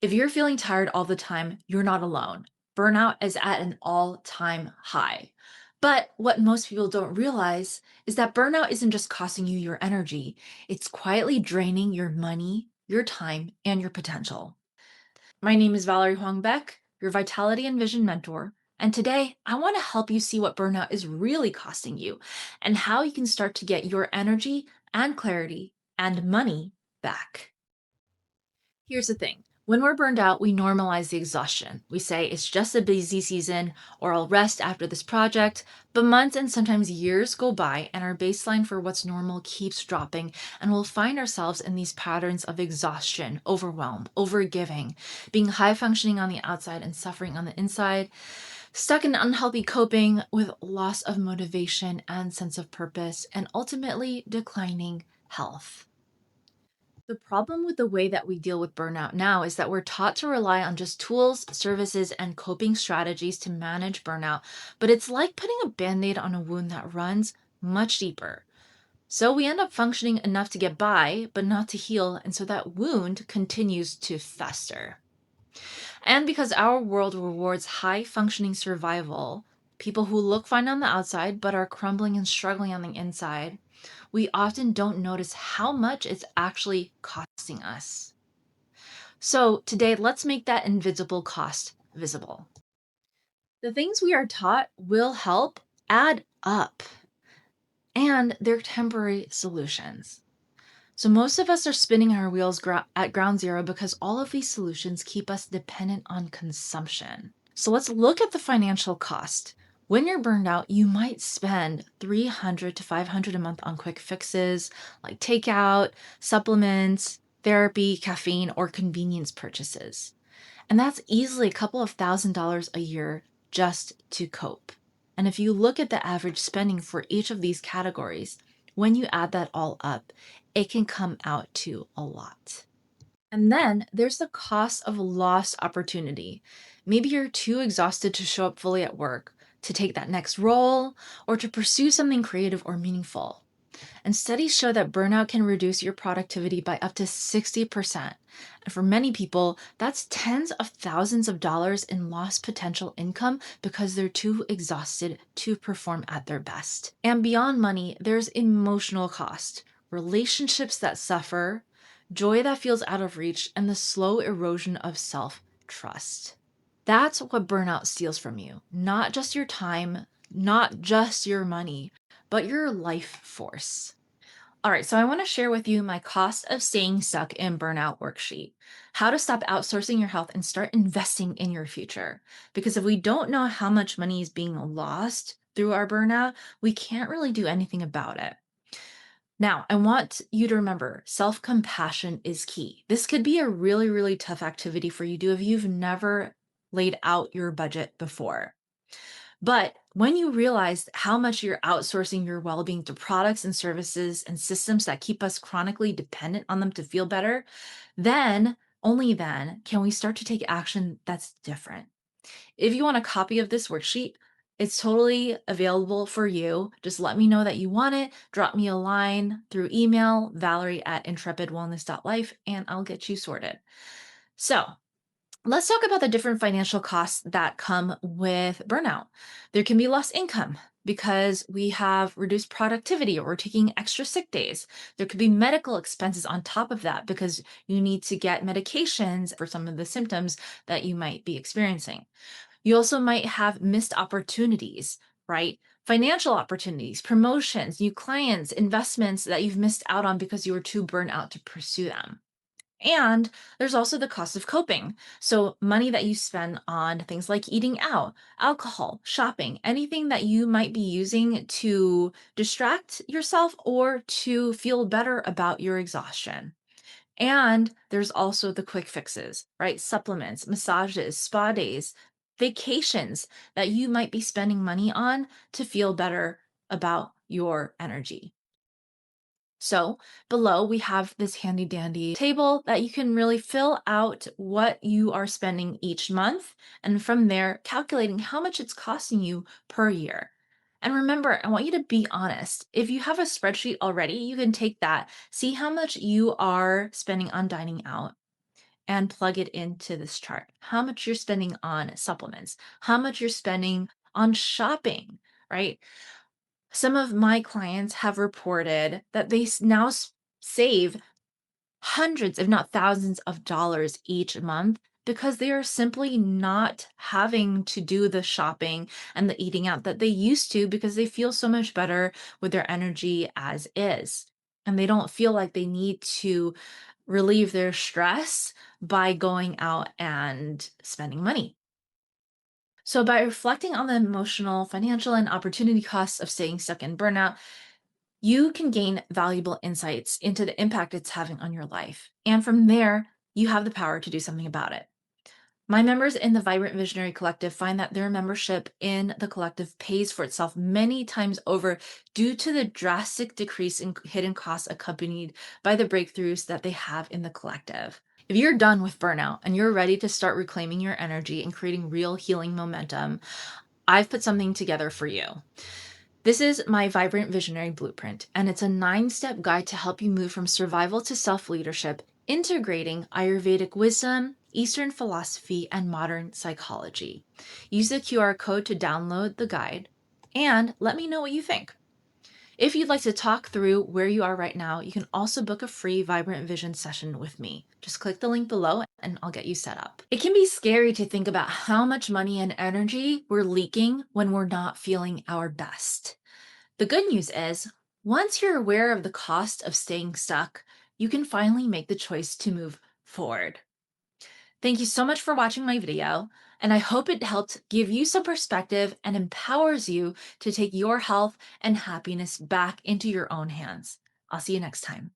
If you're feeling tired all the time, you're not alone. Burnout is at an all-time high. But what most people don't realize is that burnout isn't just costing you your energy, it's quietly draining your money, your time, and your potential. My name is Valerie Huang Beck, your Vitality and Vision Mentor. And today, I want to help you see what burnout is really costing you and how you can start to get your energy and clarity and money back. Here's the thing. When we're burned out, we normalize the exhaustion. We say it's just a busy season or I'll rest after this project. But months and sometimes years go by and our baseline for what's normal keeps dropping. And we'll find ourselves in these patterns of exhaustion, overwhelm, overgiving, being high functioning on the outside and suffering on the inside, stuck in unhealthy coping with loss of motivation and sense of purpose, and ultimately declining health. The problem with the way that we deal with burnout now is that we're taught to rely on just tools, services, and coping strategies to manage burnout, but it's like putting a band aid on a wound that runs much deeper. So we end up functioning enough to get by, but not to heal, and so that wound continues to fester. And because our world rewards high functioning survival, people who look fine on the outside but are crumbling and struggling on the inside, we often don't notice how much it's actually costing us. So, today, let's make that invisible cost visible. The things we are taught will help add up, and they're temporary solutions. So, most of us are spinning our wheels at ground zero because all of these solutions keep us dependent on consumption. So, let's look at the financial cost. When you're burned out, you might spend 300 to 500 a month on quick fixes like takeout, supplements, therapy, caffeine, or convenience purchases. And that's easily a couple of $1,000s a year just to cope. And if you look at the average spending for each of these categories, when you add that all up, it can come out to a lot. And then there's the cost of lost opportunity. Maybe you're too exhausted to show up fully at work, to take that next role, or to pursue something creative or meaningful. And studies show that burnout can reduce your productivity by up to 60%. And for many people, that's tens of thousands of dollars in lost potential income because they're too exhausted to perform at their best. And beyond money, there's emotional cost, relationships that suffer, joy that feels out of reach, and the slow erosion of self trust. That's what burnout steals from you. Not just your time, not just your money, but your life force. All right, so I want to share with you my cost of staying stuck in burnout worksheet. How to stop outsourcing your health and start investing in your future. Because if we don't know how much money is being lost through our burnout, we can't really do anything about it. Now, I want you to remember self compassion is key. This could be a really, really tough activity for you to do if you've never laid out your budget before. But when you realize how much you're outsourcing your well being to products and services and systems that keep us chronically dependent on them to feel better, then, only then, can we start to take action that's different. If you want a copy of this worksheet, it's totally available for you. Just let me know that you want it. Drop me a line through email, valerie@intrepidwellness.life, and I'll get you sorted. So, let's talk about the different financial costs that come with burnout. There can be lost income because we have reduced productivity or we're taking extra sick days. There could be medical expenses on top of that because you need to get medications for some of the symptoms that you might be experiencing. You also might have missed opportunities, right? Financial opportunities, promotions, new clients, investments that you've missed out on because you were too burnt out to pursue them. And there's also the cost of coping. So, money that you spend on things like eating out, alcohol, shopping, anything that you might be using to distract yourself or to feel better about your exhaustion. And there's also the quick fixes, right? Supplements, massages, spa days, vacations that you might be spending money on to feel better about your energy. So below we have this handy dandy table that you can really fill out what you are spending each month. And from there, calculating how much it's costing you per year. And remember, I want you to be honest. If you have a spreadsheet already, you can take that, see how much you are spending on dining out, and plug it into this chart. How much you're spending on supplements, how much you're spending on shopping, right? Some of my clients have reported that they save hundreds, if not thousands of dollars each month because they are simply not having to do the shopping and the eating out that they used to because they feel so much better with their energy as is. And they don't feel like they need to relieve their stress by going out and spending money. So, by reflecting on the emotional, financial, and opportunity costs of staying stuck in burnout, you can gain valuable insights into the impact it's having on your life. And from there, you have the power to do something about it. My members in the Vibrant Visionary Collective find that their membership in the collective pays for itself many times over due to the drastic decrease in hidden costs accompanied by the breakthroughs that they have in the collective. If you're done with burnout and you're ready to start reclaiming your energy and creating real healing momentum, I've put something together for you. This is my Vibrant Visionary Blueprint, and it's a 9-step guide to help you move from survival to self leadership, integrating Ayurvedic wisdom, Eastern philosophy, and modern psychology. Use the QR code to download the guide and let me know what you think. If you'd like to talk through where you are right now, you can also book a free Vibrant Vision session with me. Just click the link below and I'll get you set up. It can be scary to think about how much money and energy we're leaking when we're not feeling our best. The good news is, once you're aware of the cost of staying stuck, you can finally make the choice to move forward. Thank you so much for watching my video, and I hope it helped give you some perspective and empowers you to take your health and happiness back into your own hands. I'll see you next time.